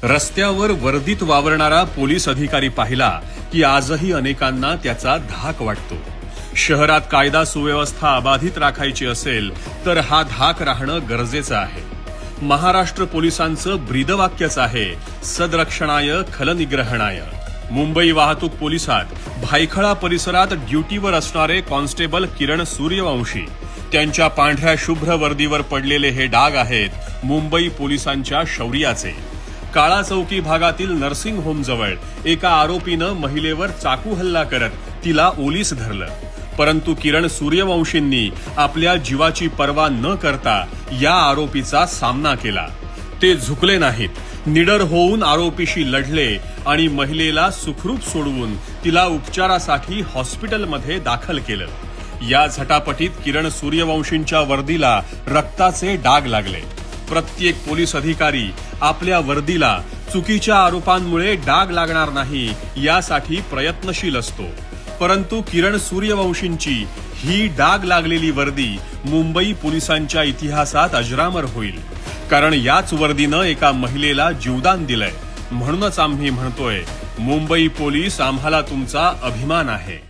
रस्त्यावर वर्दीत वावरणारा पोलीस अधिकारी पाहिला की आजही अनेकांना त्याचा धाक वाटतो. शहरात कायदा सुव्यवस्था अबाधित राखायची असेल तर हा धाक राहणं गरजेचं आहे. महाराष्ट्र पोलिसांचं ब्रीदवाक्यच आहे, सदरक्षणाय खलनिग्रहणाय. मुंबई वाहतूक पोलिसात भायखळा परिसरात ड्युटीवर असणारे कॉन्स्टेबल किरण सूर्यवंशी, त्यांच्या पांढऱ्या शुभ्र वर्दीवर पडलेले हे डाग आहेत मुंबई पोलिसांच्या शौर्याचे. काळा चौकी भागातील नर्सिंग होमजवळ एका आरोपीनं महिलेवर चाकू हल्ला करत तिला ओलीस धरलं. परंतु किरण सूर्यवंशींनी आपल्या जीवाची पर्वा न करता या आरोपीचा सामना केला. ते झुकले नाहीत, निडर होऊन आरोपीशी लढले आणि महिलेला सुखरूप सोडवून तिला उपचारासाठी हॉस्पिटलमध्ये दाखल केलं. या झटापटीत किरण सूर्यवंशींच्या वर्दीला रक्ताचे डाग लागले. प्रत्येक पोलीस अधिकारी आपल्या वर्दीला चुकीच्या आरोपांमुळे डाग लागणार नाही यासाठी प्रयत्नशील असतो. परंतु किरण सूर्यवंशींची ही डाग लागलेली वर्दी मुंबई पोलिसांच्या इतिहासात अजरामर होईल. कारण याच वर्दीनं एका महिलेला जीवदान दिलंय. म्हणूनच आम्ही म्हणतोय, मुंबई पोलीस आम्हाला तुमचा अभिमान आहे.